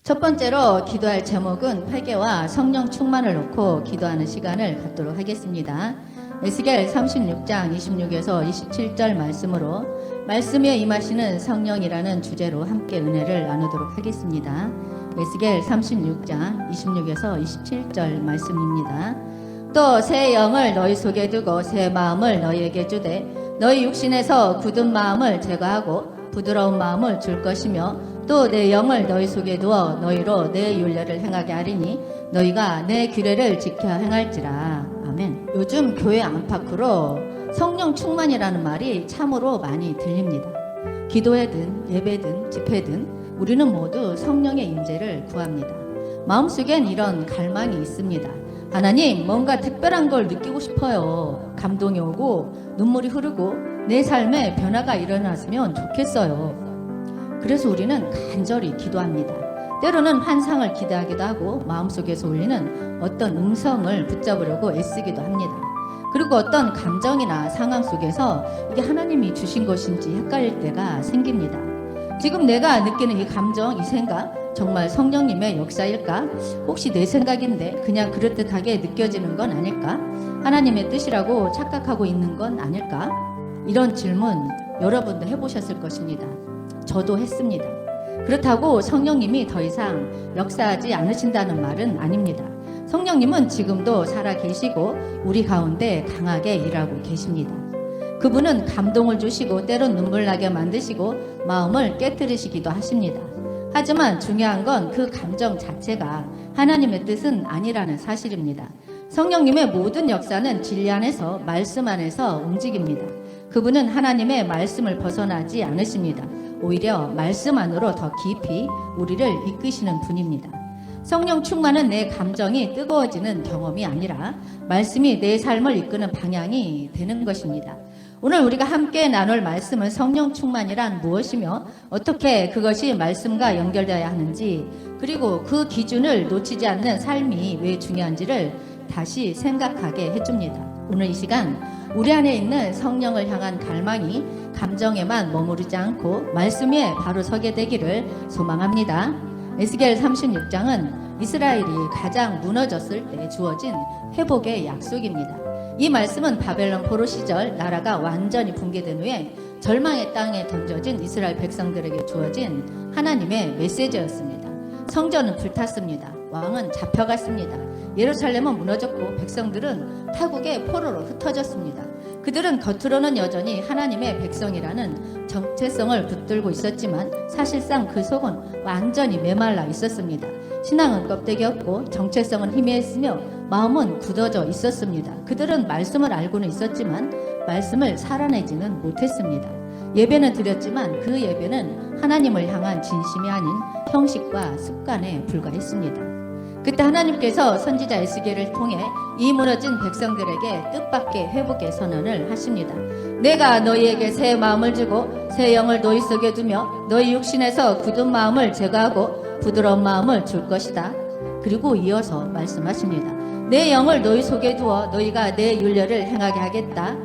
첫 번째로 기도할 제목은 회개와 성령 충만을 놓고 기도하는 시간을 갖도록 하겠습니다. 에스겔 36장 26에서 27절 말씀으로 말씀에 임하시는 성령이라는 주제로 함께 은혜를 나누도록 하겠습니다. 에스겔 36장 26에서 27절 말씀입니다. 또 새 영을 너희 속에 두고 새 마음을 너희에게 주되 너희 육신에서 굳은 마음을 제거하고 부드러운 마음을 줄 것이며 또 내 영을 너희 속에 두어 너희로 내 윤례를 행하게 하리니 너희가 내 규례를 지켜 행할지라. 아멘. 요즘 교회 안팎으로 성령 충만이라는 말이 참으로 많이 들립니다. 기도회든 예배든 집회든 우리는 모두 성령의 임재를 구합니다. 마음속엔 이런 갈망이 있습니다. 하나님, 뭔가 특별한 걸 느끼고 싶어요. 감동이 오고 눈물이 흐르고 내 삶에 변화가 일어났으면 좋겠어요. 그래서 우리는 간절히 기도합니다. 때로는 환상을 기대하기도 하고 마음속에서 울리는 어떤 음성을 붙잡으려고 애쓰기도 합니다. 그리고 어떤 감정이나 상황 속에서 이게 하나님이 주신 것인지 헷갈릴 때가 생깁니다. 지금 내가 느끼는 이 감정, 이 생각 정말 성령님의 역사일까? 혹시 내 생각인데 그냥 그럴듯하게 느껴지는 건 아닐까? 하나님의 뜻이라고 착각하고 있는 건 아닐까? 이런 질문 여러분도 해보셨을 것입니다. 저도 했습니다. 그렇다고 성령님이 더 이상 역사하지 않으신다는 말은 아닙니다. 성령님은 지금도 살아 계시고 우리 가운데 강하게 일하고 계십니다. 그분은 감동을 주시고 때론 눈물 나게 만드시고 마음을 깨뜨리시기도 하십니다. 하지만 중요한 건 그 감정 자체가 하나님의 뜻은 아니라는 사실입니다. 성령님의 모든 역사는 진리 안에서 말씀 안에서 움직입니다. 그분은 하나님의 말씀을 벗어나지 않으십니다. 오히려 말씀 안으로 더 깊이 우리를 이끄시는 분입니다. 성령 충만은 내 감정이 뜨거워지는 경험이 아니라 말씀이 내 삶을 이끄는 방향이 되는 것입니다. 오늘 우리가 함께 나눌 말씀은 성령 충만이란 무엇이며 어떻게 그것이 말씀과 연결되어야 하는지, 그리고 그 기준을 놓치지 않는 삶이 왜 중요한지를 다시 생각하게 해줍니다. 오늘 이 시간 우리 안에 있는 성령을 향한 갈망이 감정에만 머무르지 않고 말씀 위에 바로 서게 되기를 소망합니다. 에스겔 36장은 이스라엘이 가장 무너졌을 때 주어진 회복의 약속입니다. 이 말씀은 바벨론 포로 시절 나라가 완전히 붕괴된 후에 절망의 땅에 던져진 이스라엘 백성들에게 주어진 하나님의 메시지였습니다. 성전은 불탔습니다. 왕은 잡혀갔습니다. 예루살렘은 무너졌고 백성들은 타국의 포로로 흩어졌습니다. 그들은 겉으로는 여전히 하나님의 백성이라는 정체성을 붙들고 있었지만 사실상 그 속은 완전히 메말라 있었습니다. 신앙은 껍데기였고 정체성은 희미했으며 마음은 굳어져 있었습니다. 그들은 말씀을 알고는 있었지만 말씀을 살아내지는 못했습니다. 예배는 드렸지만 그 예배는 하나님을 향한 진심이 아닌 형식과 습관에 불과했습니다. 그때 하나님께서 선지자 에스겔을 통해 이 무너진 백성들에게 뜻밖의 회복의 선언을 하십니다. 내가 너희에게 새 마음을 주고 새 영을 너희 속에 두며 너희 육신에서 굳은 마음을 제거하고 부드러운 마음을 줄 것이다. 그리고 이어서 말씀하십니다. 내 영을 너희 속에 두어 너희가 내 윤례를 행하게 하겠다.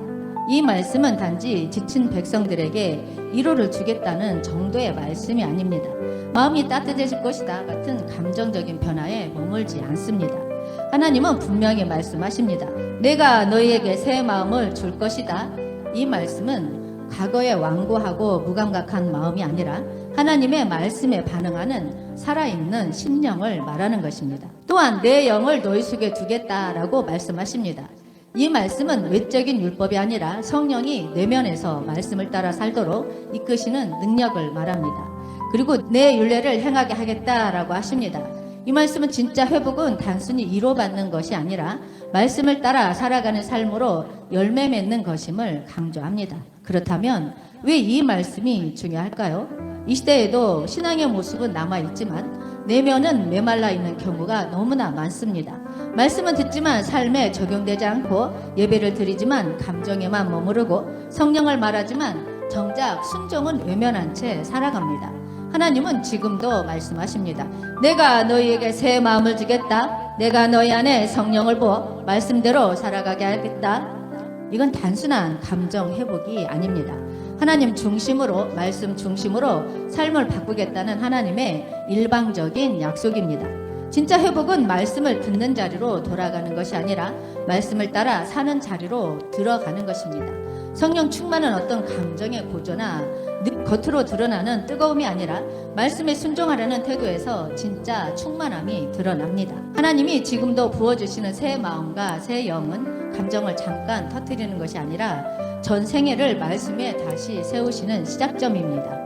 이 말씀은 단지 지친 백성들에게 위로를 주겠다는 정도의 말씀이 아닙니다. 마음이 따뜻해질 것이다 같은 감정적인 변화에 머물지 않습니다. 하나님은 분명히 말씀하십니다. 내가 너희에게 새 마음을 줄 것이다. 이 말씀은 과거에 완고하고 무감각한 마음이 아니라 하나님의 말씀에 반응하는 살아있는 심령을 말하는 것입니다. 또한 내 영을 너희 속에 두겠다라고 말씀하십니다. 이 말씀은 외적인 율법이 아니라 성령이 내면에서 말씀을 따라 살도록 이끄시는 능력을 말합니다. 그리고 내 윤례를 행하게 하겠다라고 하십니다. 이 말씀은 진짜 회복은 단순히 위로받는 것이 아니라 말씀을 따라 살아가는 삶으로 열매 맺는 것임을 강조합니다. 그렇다면 왜 이 말씀이 중요할까요? 이 시대에도 신앙의 모습은 남아있지만 내면은 메말라 있는 경우가 너무나 많습니다. 말씀은 듣지만 삶에 적용되지 않고 예배를 드리지만 감정에만 머무르고 성령을 말하지만 정작 순종은 외면한 채 살아갑니다. 하나님은 지금도 말씀하십니다. 내가 너희에게 새 마음을 주겠다. 내가 너희 안에 성령을 부어 말씀대로 살아가게 하겠다. 이건 단순한 감정 회복이 아닙니다. 하나님 중심으로, 말씀 중심으로 삶을 바꾸겠다는 하나님의 일방적인 약속입니다. 진짜 회복은 말씀을 듣는 자리로 돌아가는 것이 아니라 말씀을 따라 사는 자리로 들어가는 것입니다. 성령 충만은 어떤 감정의 고조나 겉으로 드러나는 뜨거움이 아니라 말씀에 순종하려는 태도에서 진짜 충만함이 드러납니다. 하나님이 지금도 부어주시는 새 마음과 새 영은 감정을 잠깐 터뜨리는 것이 아니라 전 생애를 말씀에 다시 세우시는 시작점입니다.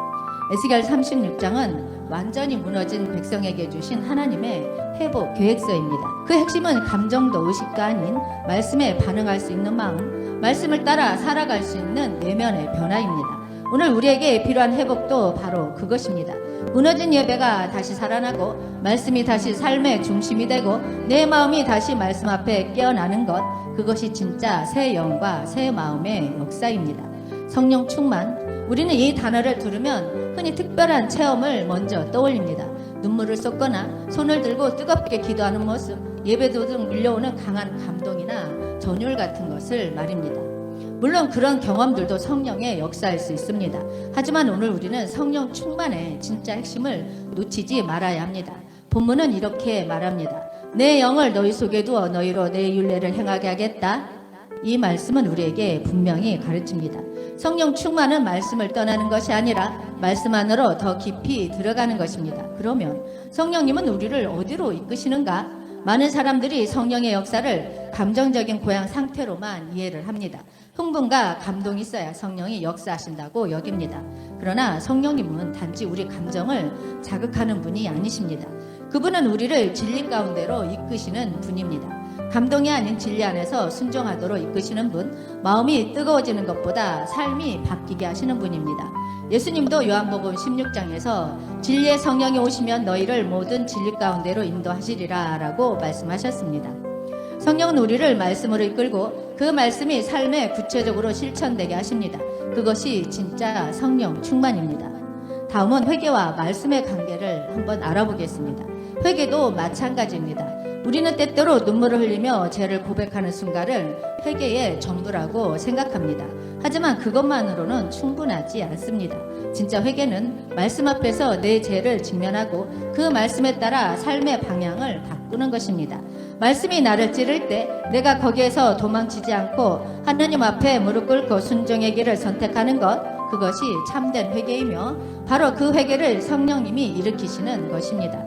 에스겔 36장은 완전히 무너진 백성에게 주신 하나님의 회복 계획서입니다. 그 핵심은 감정도 의식도 아닌 말씀에 반응할 수 있는 마음, 말씀을 따라 살아갈 수 있는 내면의 변화입니다. 오늘 우리에게 필요한 회복도 바로 그것입니다. 무너진 예배가 다시 살아나고 말씀이 다시 삶의 중심이 되고 내 마음이 다시 말씀 앞에 깨어나는 것, 그것이 진짜 새 영과 새 마음의 역사입니다. 성령 충만, 우리는 이 단어를 들으면 흔히 특별한 체험을 먼저 떠올립니다. 눈물을 쏟거나 손을 들고 뜨겁게 기도하는 모습, 예배도 등 밀려오는 강한 감동이나 전율 같은 것을 말입니다. 물론 그런 경험들도 성령의 역사일 수 있습니다. 하지만 오늘 우리는 성령 충만의 진짜 핵심을 놓치지 말아야 합니다. 본문은 이렇게 말합니다. 내 영을 너희 속에 두어 너희로 내 율례를 행하게 하겠다. 이 말씀은 우리에게 분명히 가르칩니다. 성령 충만은 말씀을 떠나는 것이 아니라 말씀 안으로 더 깊이 들어가는 것입니다. 그러면 성령님은 우리를 어디로 이끄시는가? 많은 사람들이 성령의 역사를 감정적인 고향 상태로만 이해를 합니다. 흥분과 감동이 있어야 성령이 역사하신다고 여깁니다. 그러나 성령님은 단지 우리 감정을 자극하는 분이 아니십니다. 그분은 우리를 진리 가운데로 이끄시는 분입니다. 감동이 아닌 진리 안에서 순종하도록 이끄시는 분, 마음이 뜨거워지는 것보다 삶이 바뀌게 하시는 분입니다. 예수님도 요한복음 16장에서 진리의 성령이 오시면 너희를 모든 진리 가운데로 인도하시리라 라고 말씀하셨습니다. 성령은 우리를 말씀으로 이끌고 그 말씀이 삶에 구체적으로 실천되게 하십니다. 그것이 진짜 성령 충만입니다. 다음은 회개와 말씀의 관계를 한번 알아보겠습니다. 회개도 마찬가지입니다. 우리는 때때로 눈물을 흘리며 죄를 고백하는 순간을 회개의 전부라고 생각합니다. 하지만 그것만으로는 충분하지 않습니다. 진짜 회개는 말씀 앞에서 내 죄를 직면하고 그 말씀에 따라 삶의 방향을 바꾸는 것입니다. 말씀이 나를 찌를 때 내가 거기에서 도망치지 않고 하나님 앞에 무릎 꿇고 순종의 길을 선택하는 것, 그것이 참된 회개이며 바로 그 회개를 성령님이 일으키시는 것입니다.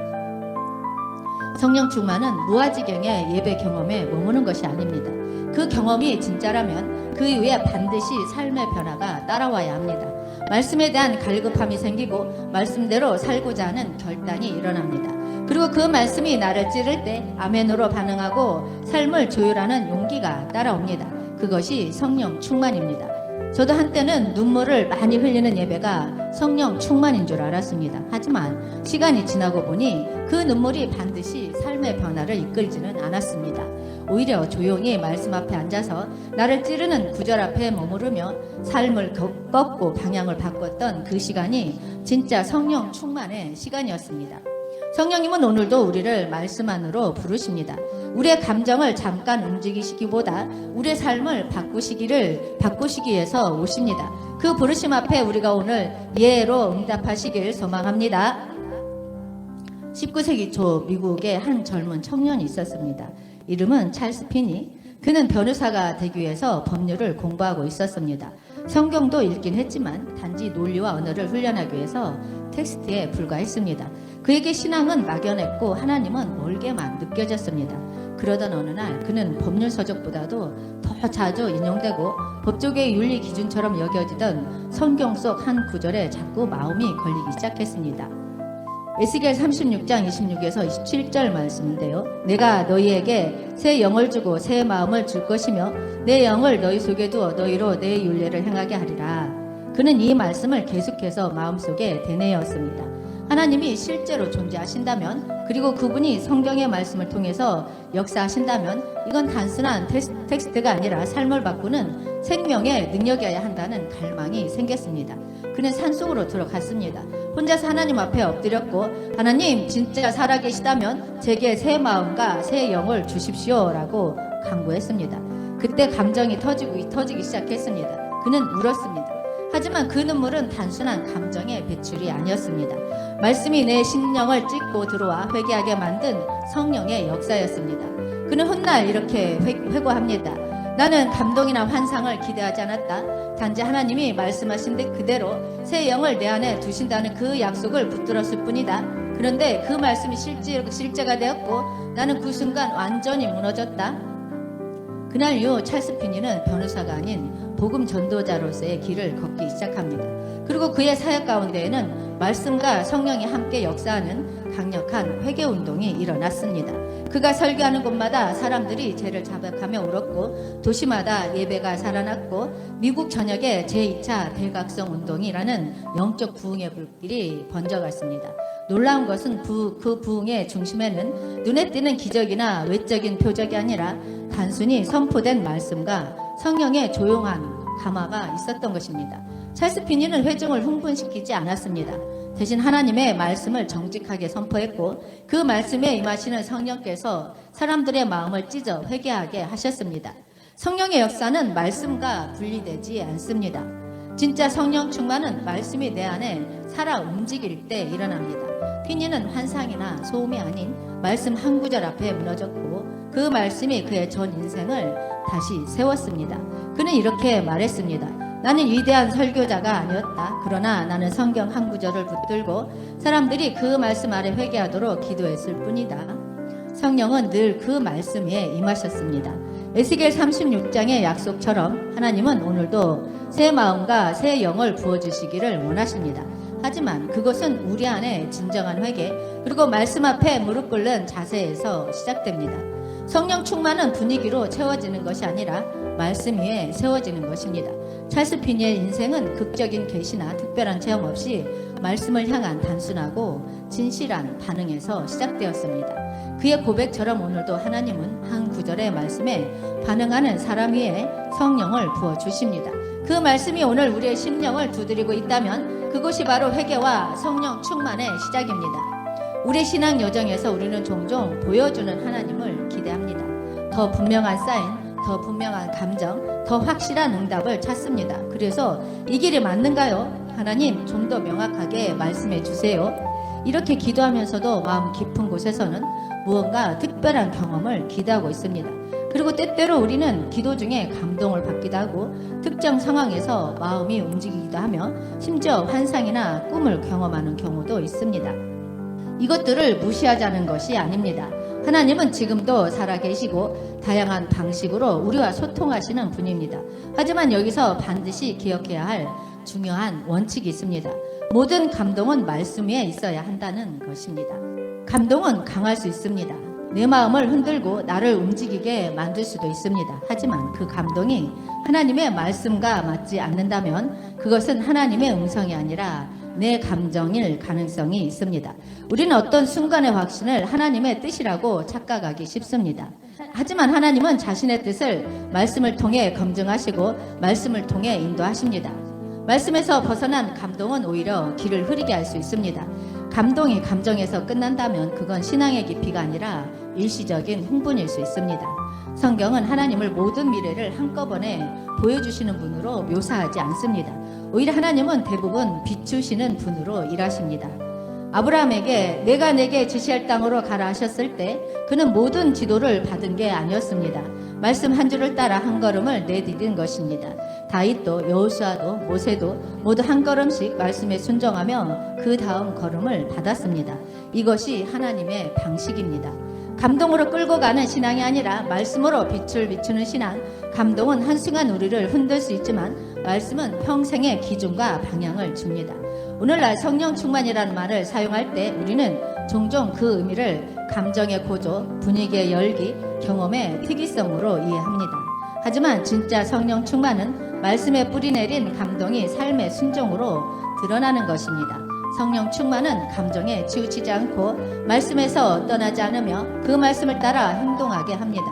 성령 충만은 무아지경의 예배 경험에 머무는 것이 아닙니다. 그 경험이 진짜라면 그 이후에 반드시 삶의 변화가 따라와야 합니다. 말씀에 대한 갈급함이 생기고 말씀대로 살고자 하는 결단이 일어납니다. 그리고 그 말씀이 나를 찌를 때 아멘으로 반응하고 삶을 조율하는 용기가 따라옵니다. 그것이 성령 충만입니다. 저도 한때는 눈물을 많이 흘리는 예배가 성령 충만인 줄 알았습니다. 하지만 시간이 지나고 보니 그 눈물이 반드시 삶의 변화를 이끌지는 않았습니다. 오히려 조용히 말씀 앞에 앉아서 나를 찌르는 구절 앞에 머무르며 삶을 꺾고 방향을 바꿨던 그 시간이 진짜 성령 충만의 시간이었습니다. 성령님은 오늘도 우리를 말씀 안으로 부르십니다. 우리의 감정을 잠깐 움직이시기보다 우리의 삶을 바꾸시기 위해서 오십니다. 그 부르심 앞에 우리가 오늘 예로 응답하시길 소망합니다. 19세기 초 미국에 한 젊은 청년이 있었습니다. 이름은 찰스 피니. 그는 변호사가 되기 위해서 법률을 공부하고 있었습니다. 성경도 읽긴 했지만 단지 논리와 언어를 훈련하기 위해서 텍스트에 불과했습니다. 그에게 신앙은 막연했고 하나님은 멀게만 느껴졌습니다. 그러던 어느 날 그는 법률 서적보다도 더 자주 인용되고 법조계의 윤리 기준처럼 여겨지던 성경 속 한 구절에 자꾸 마음이 걸리기 시작했습니다. 에스겔 36장 26에서 27절 말씀인데요. 내가 너희에게 새 영을 주고 새 마음을 줄 것이며 내 영을 너희 속에 두어 너희로 내 율례를 행하게 하리라. 그는 이 말씀을 계속해서 마음속에 되뇌었습니다. 하나님이 실제로 존재하신다면, 그리고 그분이 성경의 말씀을 통해서 역사하신다면 이건 단순한 텍스트가 아니라 삶을 바꾸는 생명의 능력이어야 한다는 갈망이 생겼습니다. 그는 산속으로 들어갔습니다. 혼자서 하나님 앞에 엎드렸고, 하나님 진짜 살아계시다면 제게 새 마음과 새 영을 주십시오 라고 간구했습니다. 그때 감정이 터지기 시작했습니다. 그는 울었습니다. 하지만 그 눈물은 단순한 감정의 배출이 아니었습니다. 말씀이 내 심령을 찢고 들어와 회개하게 만든 성령의 역사였습니다. 그는 훗날 이렇게 회고합니다. 나는 감동이나 환상을 기대하지 않았다. 단지 하나님이 말씀하신 듯 그대로 새 영을 내 안에 두신다는 그 약속을 붙들었을 뿐이다. 그런데 그 말씀이 실제가 되었고 나는 그 순간 완전히 무너졌다. 그날 이후 찰스 피니는 변호사가 아닌 복음 전도자로서의 길을 걷기 시작합니다. 그리고 그의 사역 가운데에는 말씀과 성령이 함께 역사하는 강력한 회개 운동이 일어났습니다. 그가 설교하는 곳마다 사람들이 죄를 자백하며 울었고 도시마다 예배가 살아났고 미국 전역에 제2차 대각성 운동이라는 영적 부흥의 불길이 번져갔습니다. 놀라운 것은 그 부흥의 중심에는 눈에 띄는 기적이나 외적인 표적이 아니라 단순히 선포된 말씀과 성령의 조용한 감화가 있었던 것입니다. 찰스 피니는 회중을 흥분시키지 않았습니다. 대신 하나님의 말씀을 정직하게 선포했고 그 말씀에 임하시는 성령께서 사람들의 마음을 찢어 회개하게 하셨습니다. 성령의 역사는 말씀과 분리되지 않습니다. 진짜 성령 충만은 말씀이 내 안에 살아 움직일 때 일어납니다. 피니는 환상이나 소음이 아닌 말씀 한 구절 앞에 무너졌고 그 말씀이 그의 전 인생을 다시 세웠습니다. 그는 이렇게 말했습니다. 나는 위대한 설교자가 아니었다. 그러나 나는 성경 한 구절을 붙들고 사람들이 그 말씀 아래 회개하도록 기도했을 뿐이다. 성령은 늘 그 말씀 위에 임하셨습니다. 에스겔 36장의 약속처럼 하나님은 오늘도 새 마음과 새 영을 부어주시기를 원하십니다. 하지만 그것은 우리 안에 진정한 회개 그리고 말씀 앞에 무릎 꿇는 자세에서 시작됩니다. 성령 충만은 분위기로 채워지는 것이 아니라 말씀 위에 세워지는 것입니다. 찰스 피니의 인생은 극적인 계시나 특별한 체험 없이 말씀을 향한 단순하고 진실한 반응에서 시작되었습니다. 그의 고백처럼 오늘도 하나님은 한 구절의 말씀에 반응하는 사람 위에 성령을 부어주십니다. 그 말씀이 오늘 우리의 심령을 두드리고 있다면 그것이 바로 회개와 성령 충만의 시작입니다. 우리 신앙 여정에서 우리는 종종 보여주는 하나님을 기대합니다. 더 분명한 사인, 더 분명한 감정, 더 확실한 응답을 찾습니다. 그래서 이 길이 맞는가요? 하나님 좀 더 명확하게 말씀해 주세요. 이렇게 기도하면서도 마음 깊은 곳에서는 무언가 특별한 경험을 기대하고 있습니다. 그리고 때때로 우리는 기도 중에 감동을 받기도 하고 특정 상황에서 마음이 움직이기도 하며 심지어 환상이나 꿈을 경험하는 경우도 있습니다. 이것들을 무시하자는 것이 아닙니다. 하나님은 지금도 살아계시고 다양한 방식으로 우리와 소통하시는 분입니다. 하지만 여기서 반드시 기억해야 할 중요한 원칙이 있습니다. 모든 감동은 말씀 위에 있어야 한다는 것입니다. 감동은 강할 수 있습니다. 내 마음을 흔들고 나를 움직이게 만들 수도 있습니다. 하지만 그 감동이 하나님의 말씀과 맞지 않는다면 그것은 하나님의 음성이 아니라 내 감정일 가능성이 있습니다. 우리는 어떤 순간의 확신을 하나님의 뜻이라고 착각하기 쉽습니다. 하지만 하나님은 자신의 뜻을 말씀을 통해 검증하시고 말씀을 통해 인도하십니다. 말씀에서 벗어난 감동은 오히려 길을 흐리게 할 수 있습니다. 감동이 감정에서 끝난다면 그건 신앙의 깊이가 아니라 일시적인 흥분일 수 있습니다. 성경은 하나님을 모든 미래를 한꺼번에 보여주시는 분으로 묘사하지 않습니다. 오히려 하나님은 대부분 비추시는 분으로 일하십니다. 아브라함에게 내가 내게 지시할 땅으로 가라 하셨을 때 그는 모든 지도를 받은 게 아니었습니다. 말씀 한 줄을 따라 한 걸음을 내디딘 것입니다. 다윗도 여호수아도 모세도 모두 한 걸음씩 말씀에 순종하며 그 다음 걸음을 받았습니다. 이것이 하나님의 방식입니다. 감동으로 끌고 가는 신앙이 아니라 말씀으로 빛을 비추는 신앙. 감동은 한순간 우리를 흔들 수 있지만 말씀은 평생의 기준과 방향을 줍니다. 오늘날 성령 충만이라는 말을 사용할 때 우리는 종종 그 의미를 감정의 고조, 분위기의 열기, 경험의 특이성으로 이해합니다. 하지만 진짜 성령 충만은 말씀에 뿌리내린 감동이 삶의 순종으로 드러나는 것입니다. 성령 충만은 감정에 치우치지 않고 말씀에서 떠나지 않으며 그 말씀을 따라 행동하게 합니다.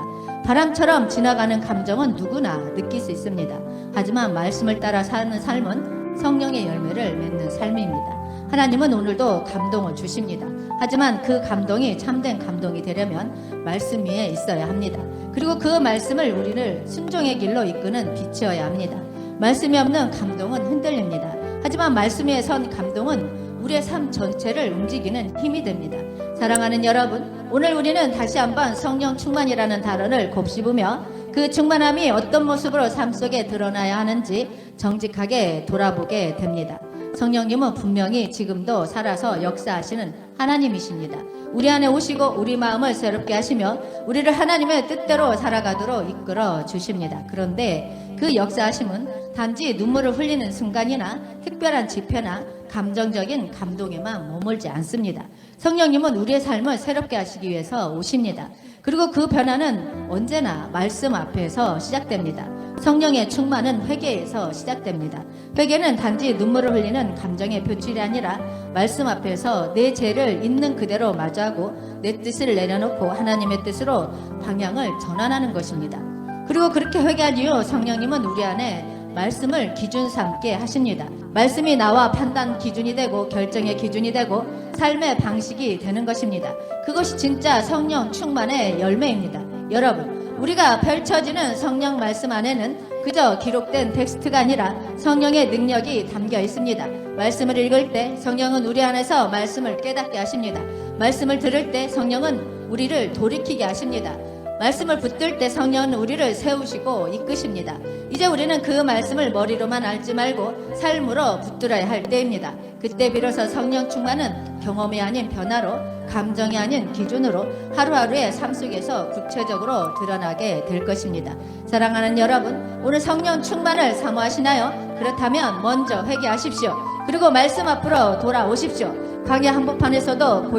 바람처럼 지나가는 감정은 누구나 느낄 수 있습니다. 하지만 말씀을 따라 사는 삶은 성령의 열매를 맺는 삶입니다. 하나님은 오늘도 감동을 주십니다. 하지만 그 감동이 참된 감동이 되려면 말씀 위에 있어야 합니다. 그리고 그 말씀을 우리를 순종의 길로 이끄는 빛이어야 합니다. 말씀이 없는 감동은 흔들립니다. 하지만 말씀 위에 선 감동은 우리의 삶 전체를 움직이는 힘이 됩니다. 사랑하는 여러분, 오늘 우리는 다시 한번 성령 충만이라는 단어를 곱씹으며 그 충만함이 어떤 모습으로 삶 속에 드러나야 하는지 정직하게 돌아보게 됩니다. 성령님은 분명히 지금도 살아서 역사하시는 하나님이십니다. 우리 안에 오시고 우리 마음을 새롭게 하시며 우리를 하나님의 뜻대로 살아가도록 이끌어 주십니다. 그런데 그 역사하심은 단지 눈물을 흘리는 순간이나 특별한 집회나 감정적인 감동에만 머물지 않습니다. 성령님은 우리의 삶을 새롭게 하시기 위해서 오십니다. 그리고 그 변화는 언제나 말씀 앞에서 시작됩니다. 성령의 충만은 회개에서 시작됩니다. 회개는 단지 눈물을 흘리는 감정의 표출이 아니라 말씀 앞에서 내 죄를 있는 그대로 마주하고 내 뜻을 내려놓고 하나님의 뜻으로 방향을 전환하는 것입니다. 그리고 그렇게 회개한 이후 성령님은 우리 안에 말씀을 기준 삼게 하십니다. 말씀이 나와 판단 기준이 되고 결정의 기준이 되고 삶의 방식이 되는 것입니다. 그것이 진짜 성령 충만의 열매입니다. 여러분, 우리가 펼쳐지는 성령 말씀 안에는 그저 기록된 텍스트가 아니라 성령의 능력이 담겨 있습니다. 말씀을 읽을 때 성령은 우리 안에서 말씀을 깨닫게 하십니다. 말씀을 들을 때 성령은 우리를 돌이키게 하십니다. 말씀을 붙들 때 성령은 우리를 세우시고 이끄십니다. 이제 우리는 그 말씀을 머리로만 알지 말고 삶으로 붙들어야 할 때입니다. 그때 비로소 성령 충만은 경험이 아닌 변화로, 감정이 아닌 기준으로 하루하루의 삶 속에서 구체적으로 드러나게 될 것입니다. 사랑하는 여러분, 오늘 성령 충만을 사모하시나요? 그렇다면 먼저 회개하십시오. 그리고 말씀 앞으로 돌아오십시오. 광야 한복판에서도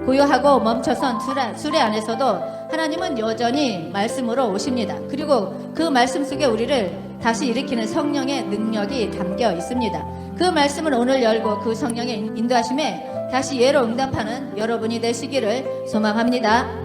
고요하고 멈춰선 수레 안에서도 하나님은 여전히 말씀으로 오십니다. 그리고 그 말씀 속에 우리를 다시 일으키는 성령의 능력이 담겨 있습니다. 그 말씀을 오늘 열고 그 성령의 인도하심에 다시 예로 응답하는 여러분이 되시기를 소망합니다.